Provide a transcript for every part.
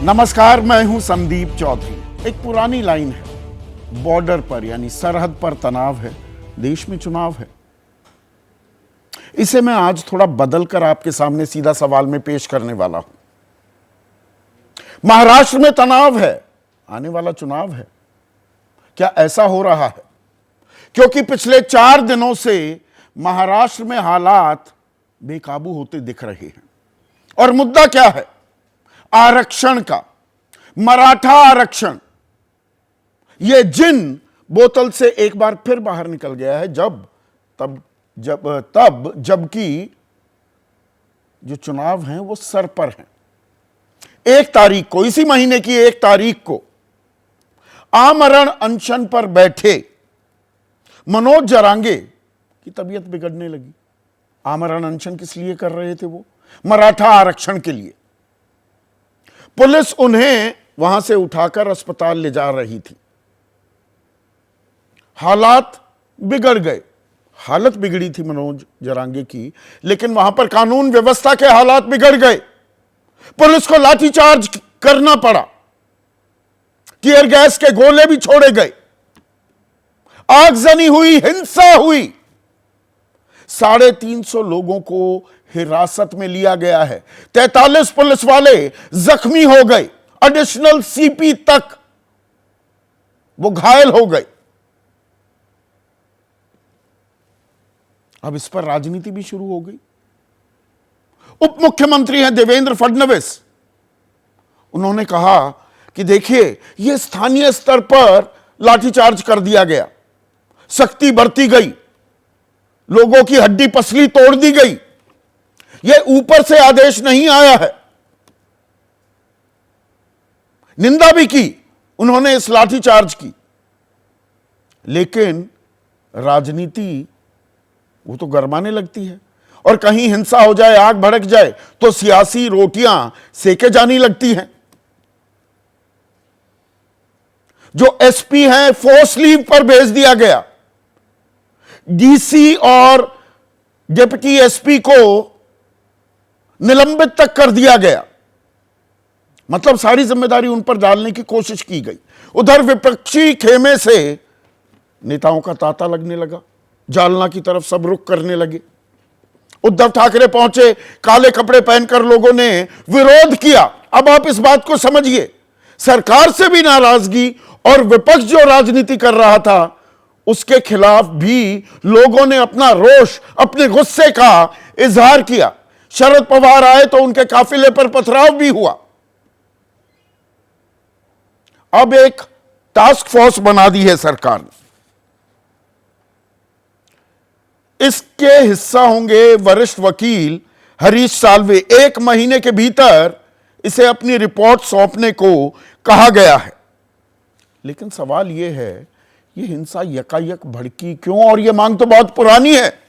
नमस्कार, मैं हूं संदीप चौधरी। एक पुरानी लाइन है, बॉर्डर पर यानी सरहद पर तनाव है, देश में चुनाव है। इसे मैं आज थोड़ा बदलकर आपके सामने सीधा सवाल में पेश करने वाला हूं। महाराष्ट्र में तनाव है, आने वाला चुनाव है। क्या ऐसा हो रहा है? क्योंकि पिछले 4 दिनों से महाराष्ट्र में हालात बेकाबू होते दिख रहे हैं। और मुद्दा क्या है? आरक्षण का, मराठा आरक्षण। यह जिन बोतल से एक बार फिर बाहर निकल गया है जबकि जो चुनाव हैं वो सर पर हैं। 1 तारीख को, इसी महीने की 1 तारीख को आमरण अनशन पर बैठे मनोज जरांगे की तबीयत बिगड़ने लगी। आमरण अनशन किस लिए कर रहे थे? वो मराठा आरक्षण के लिए। पुलिस उन्हें वहां से उठाकर अस्पताल ले जा रही थी। हालात बिगड़ गए। हालत बिगड़ी थी मनोज जरांगे की, लेकिन वहां पर कानून व्यवस्था के हालात बिगड़ गए। पुलिस को लाठीचार्ज करना पड़ा, टीयर गैस के गोले भी छोड़े गए, आगजनी हुई, हिंसा हुई। 350 लोगों को हिरासत में लिया गया है। 43 पुलिस वाले जख्मी हो गए, एडिशनल सीपी तक वो घायल हो गए। अब इस पर राजनीति भी शुरू हो गई। उप मुख्यमंत्री हैं देवेंद्र फडणवीस। उन्होंने कहा कि देखिए, यह स्थानीय स्तर पर लाठीचार्ज कर दिया गया, सख्ती बरती गई, लोगों की हड्डी पसली तोड़ दी गई। यह ऊपर से आदेश नहीं आया है। निंदा भी की उन्होंने इस लाठीचार्ज की। लेकिन राजनीति वो तो गरमाने लगती है, और कहीं हिंसा हो जाए, आग भड़क जाए तो सियासी रोटियां सेके जानी लगती हैं। जो एसपी हैं फोर्स लीव पर भेज दिया गया। डीसी और डिप्टी एसपी को निलंबित तक कर दिया गया। मतलब सारी जिम्मेदारी उन पर डालने की कोशिश की गई। उधर विपक्षी खेमे से नेताओं का तांता लगने लगा, जालना की तरफ सब रुख करने लगे। उद्धव ठाकरे पहुंचे, काले कपड़े पहनकर लोगों ने विरोध किया। अब आप इस बात को समझिए, सरकार से भी नाराजगी और विपक्ष जो राजनीति कर रहा था उसके खिलाफ भी लोगों ने अपना रोष, अपने गुस्से का इजहार किया। शरद पवार आए तो उनके काफिले पर पथराव भी हुआ। अब एक टास्क फोर्स बना दी है सरकार ने। इसके हिस्सा होंगे वरिष्ठ वकील हरीश साल्वे। 1 महीने के भीतर इसे अपनी रिपोर्ट सौंपने को कहा गया है। लेकिन सवाल यह है, यह हिंसा यकायक भड़की क्यों? और यह मांग तो बहुत पुरानी है।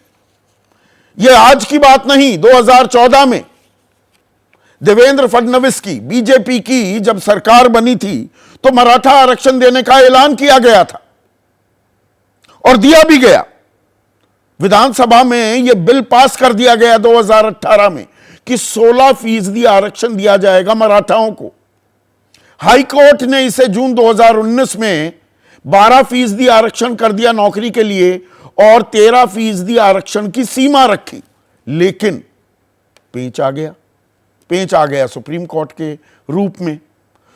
यह आज की बात नहीं। 2014 में देवेंद्र फडणवीस की, बीजेपी की जब सरकार बनी थी तो मराठा आरक्षण देने का ऐलान किया गया था और दिया भी गया। विधानसभा में यह बिल पास कर दिया गया 2018 में कि 16% आरक्षण दिया जाएगा मराठाओं को। हाईकोर्ट ने इसे जून 2019 में 12% आरक्षण कर दिया नौकरी के लिए और 13% आरक्षण की सीमा रखी। लेकिन पेंच आ गया सुप्रीम कोर्ट के रूप में।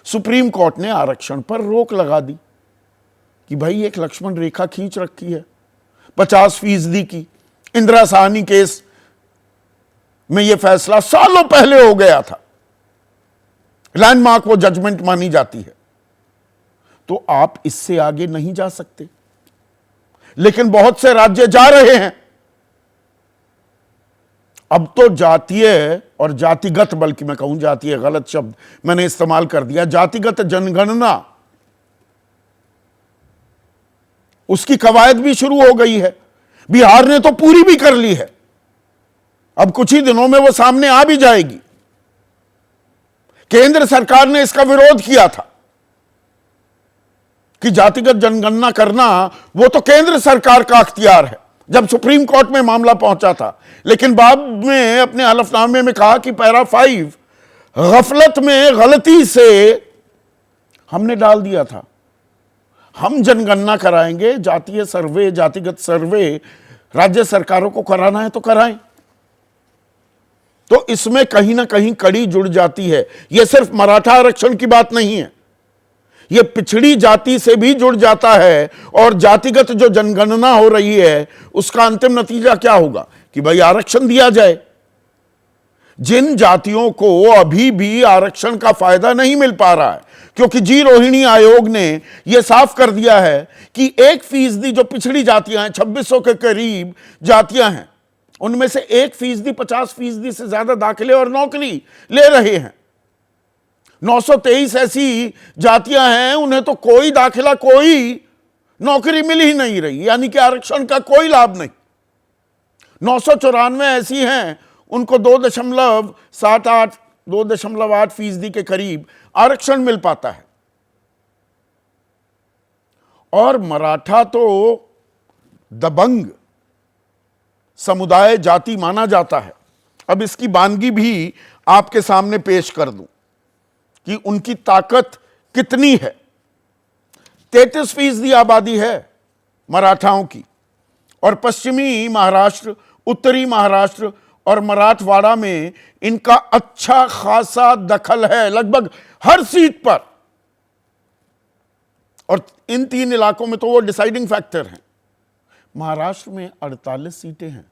सुप्रीम कोर्ट ने आरक्षण पर रोक लगा दी कि भाई एक लक्ष्मण रेखा खींच रखी है 50% की। इंदिरा साहनी केस में यह फैसला सालों पहले हो गया था। लैंडमार्क वो जजमेंट मानी जाती है। तो आप इससे आगे नहीं जा सकते। लेकिन बहुत से राज्य जा रहे हैं। अब तो जातीय और जातिगत, बल्कि मैं कहूं जातीय गलत शब्द मैंने इस्तेमाल कर दिया, जातिगत जनगणना, उसकी कवायद भी शुरू हो गई है। बिहार ने तो पूरी भी कर ली है। अब कुछ ही दिनों में वो सामने आ भी जाएगी। केंद्र सरकार ने इसका विरोध किया था कि जातिगत जनगणना करना वो तो केंद्र सरकार का अख्तियार है, जब सुप्रीम कोर्ट में मामला पहुंचा था। लेकिन बाद में अपने हलफनामे में कहा कि पैरा 5 गफलत में गलती से हमने डाल दिया था। हम जनगणना कराएंगे, जातीय सर्वे, जातिगत सर्वे राज्य सरकारों को कराना है तो कराएं। तो इसमें कहीं ना कहीं कड़ी जुड़ जाती है। यह सिर्फ मराठा आरक्षण की बात नहीं है, यह पिछड़ी जाति से भी जुड़ जाता है। और जातिगत जो जनगणना हो रही है उसका अंतिम नतीजा क्या होगा कि भाई आरक्षण दिया जाए। जिन जातियों को अभी भी आरक्षण का फायदा नहीं मिल पा रहा है, क्योंकि जी रोहिणी आयोग ने यह साफ कर दिया है कि 1% जो पिछड़ी जातियां हैं, 2600 के करीब जातियां हैं, उनमें से 1% 50% से ज्यादा दाखिले और नौकरी ले रहे हैं। 923 ऐसी जातियां हैं उन्हें तो कोई दाखिला, कोई नौकरी मिल ही नहीं रही, यानी कि आरक्षण का कोई लाभ नहीं। 994 ऐसी हैं उनको 2.8% के करीब आरक्षण मिल पाता है। और मराठा तो दबंग समुदाय जाति माना जाता है। अब इसकी वानगी भी आपके सामने पेश कर दूं कि उनकी ताकत कितनी है। 33% आबादी है मराठाओं की, और पश्चिमी महाराष्ट्र, उत्तरी महाराष्ट्र और मराठवाड़ा में इनका अच्छा खासा दखल है, लगभग हर सीट पर। और इन 3 इलाकों में तो वो डिसाइडिंग फैक्टर हैं। महाराष्ट्र में 48 सीटें हैं।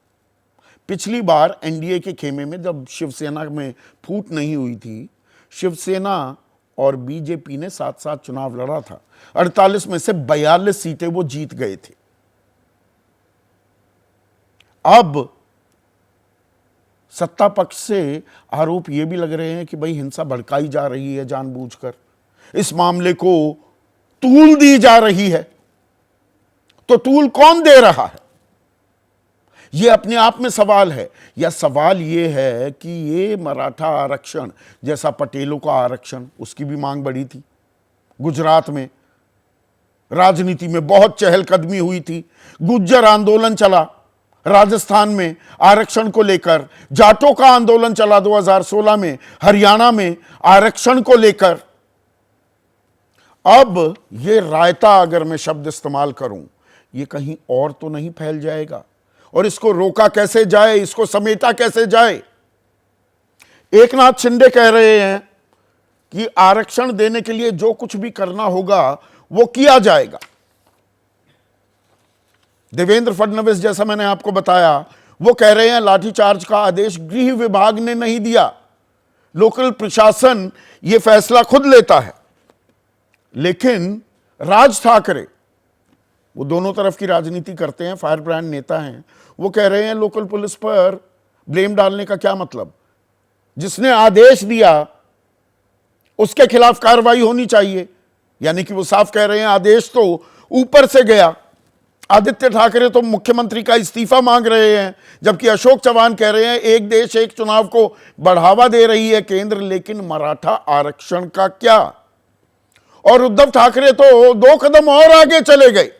पिछली बार एनडीए के खेमे में जब शिवसेना में फूट नहीं हुई थी, शिवसेना और बीजेपी ने साथ-साथ चुनाव लड़ा था। 48 में से 42 सीटें वो जीत गए थे। अब सत्ता पक्ष से आरोप ये भी लग रहे हैं कि भाई हिंसा भड़काई जा रही है जानबूझकर, इस मामले को तूल दी जा रही है। तो तूल कौन दे रहा है, यह अपने आप में सवाल है। या सवाल यह है कि ये मराठा आरक्षण जैसा पटेलों का आरक्षण, उसकी भी मांग बढ़ी थी। गुजरात में राजनीति में बहुत चहलकदमी हुई थी, गुज्जर आंदोलन चला। राजस्थान में आरक्षण को लेकर जाटों का आंदोलन चला 2016 में, हरियाणा में आरक्षण को लेकर। अब ये रायता, अगर मैं शब्द इस्तेमाल करूं, ये कहीं और तो नहीं फैल जाएगा? और इसको रोका कैसे जाए, इसको समेटा कैसे जाए? एकनाथ शिंदे कह रहे हैं कि आरक्षण देने के लिए जो कुछ भी करना होगा वो किया जाएगा। देवेंद्र फडणवीस, जैसा मैंने आपको बताया, वो कह रहे हैं लाठीचार्ज का आदेश गृह विभाग ने नहीं दिया, लोकल प्रशासन ये फैसला खुद लेता है। लेकिन राज ठाकरे, वो दोनों तरफ की राजनीति करते हैं, फायर ब्रांड नेता हैं, वो कह रहे हैं लोकल पुलिस पर ब्लेम डालने का क्या मतलब? जिसने आदेश दिया उसके खिलाफ कार्रवाई होनी चाहिए। यानी कि वो साफ कह रहे हैं आदेश तो ऊपर से गया। आदित्य ठाकरे तो मुख्यमंत्री का इस्तीफा मांग रहे हैं, जबकि अशोक चव्हाण कह रहे हैं एक देश एक चुनाव को बढ़ावा दे रही है केंद्र, लेकिन मराठा आरक्षण का क्या? और उद्धव ठाकरे तो 2 कदम और आगे चले गए,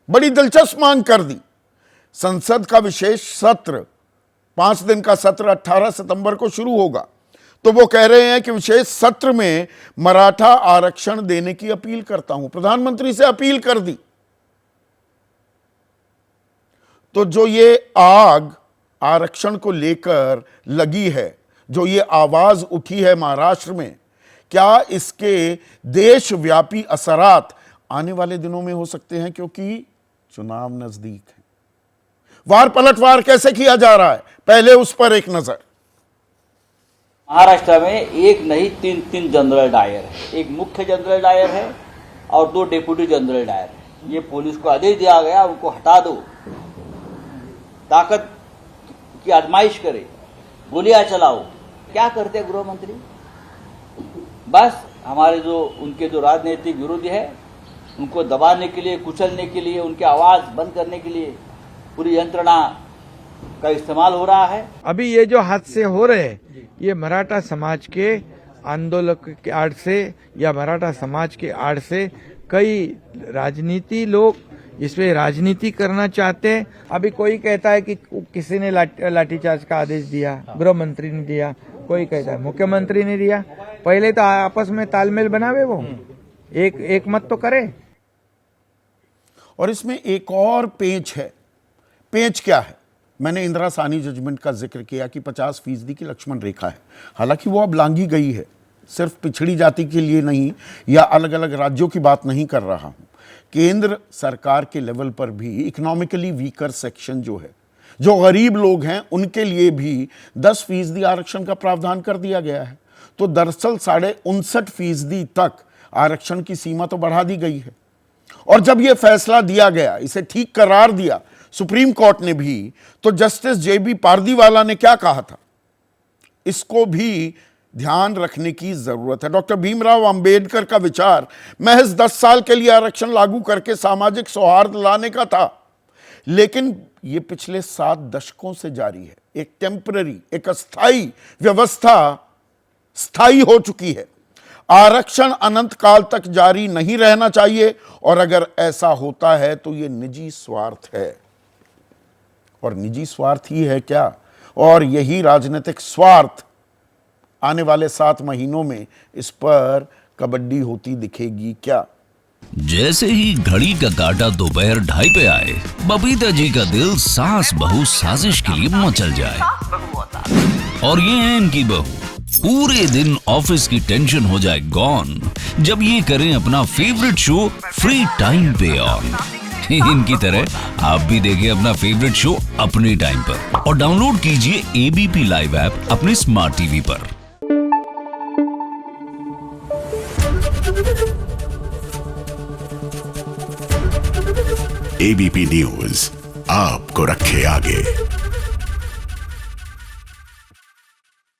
बड़ी दिलचस्प मांग कर दी। संसद का विशेष सत्र, 5 दिन का सत्र 18 सितंबर को शुरू होगा, तो वो कह रहे हैं कि विशेष सत्र में मराठा आरक्षण देने की अपील करता हूं। प्रधानमंत्री से अपील कर दी। तो जो ये आग आरक्षण को लेकर लगी है, जो ये आवाज उठी है महाराष्ट्र में, क्या इसके देशव्यापी असरात आने वाले दिनों में हो सकते हैं? क्योंकि चुनाव नजदीक है। वार पलटवार कैसे किया जा रहा है, पहले उस पर एक नजर। महाराष्ट्र में एक नहीं 3 जनरल डायर है। एक मुख्य जनरल डायर है और 2 डेप्यूटी जनरल डायर है। ये पुलिस को आदेश दिया गया उनको हटा दो, ताकत की आजमाइश करे, गोलियां चलाओ। क्या करते गृह मंत्री? बस हमारे जो उनके जो राजनीतिक विरोधी है उनको दबाने के लिए, कुचलने के लिए, उनकी आवाज बंद करने के लिए पूरी यंत्रणा का इस्तेमाल हो रहा है। अभी ये जो हादसे हो रहे हैं, ये मराठा समाज के आंदोलन के आड़ से या मराठा समाज के आड़ से कई राजनीति लोग इसमें राजनीति करना चाहते हैं। अभी कोई कहता है कि किसी ने लाठीचार्ज का आदेश दिया, गृह मंत्री ने दिया, कोई कहता है मुख्यमंत्री ने दिया, पहले तो आपस में तालमेल बनावे, वो एक मत तो करे। और इसमें एक और पेच है। पेच क्या है? मैंने इंदिरा साहनी जजमेंट का जिक्र किया कि 50% की लक्ष्मण रेखा है, हालांकि वो अब लांघी गई है। सिर्फ पिछड़ी जाति के लिए नहीं या अलग अलग राज्यों की बात नहीं कर रहा हूं, केंद्र सरकार के लेवल पर भी इकोनॉमिकली वीकर सेक्शन जो है, जो गरीब लोग हैं, उनके लिए भी 10% आरक्षण का प्रावधान कर दिया गया है। तो दरअसल 59.5% तक आरक्षण की सीमा तो बढ़ा दी गई है। और जब यह फैसला दिया गया, इसे ठीक करार दिया सुप्रीम कोर्ट ने भी, तो जस्टिस JB पारदीवाला ने क्या कहा था, इसको भी ध्यान रखने की जरूरत है। डॉक्टर भीमराव अंबेडकर का विचार महज 10 साल के लिए आरक्षण लागू करके सामाजिक सौहार्द लाने का था, लेकिन यह पिछले 7 दशकों से जारी है। एक टेम्पररी, एक अस्थाई व्यवस्था स्थायी हो चुकी है। आरक्षण अनंत काल तक जारी नहीं रहना चाहिए, और अगर ऐसा होता है तो यह निजी स्वार्थ है। और निजी स्वार्थ ही है क्या? और यही राजनीतिक स्वार्थ आने वाले 7 महीनों में इस पर कबड्डी होती दिखेगी क्या? जैसे ही घड़ी का काटा दोपहर 2:30 पे आए, बबीता जी का दिल सास बहू साजिश के लिए मचल जाए। और ये है इनकी बहू, पूरे दिन ऑफिस की टेंशन हो जाए गॉन जब ये करें अपना फेवरेट शो फ्री टाइम पे ऑन। इनकी तरह आप भी देखिए अपना फेवरेट शो अपने टाइम पर और डाउनलोड कीजिए ABP लाइव ऐप अपने स्मार्ट टीवी पर। ABP न्यूज आपको रखे आगे।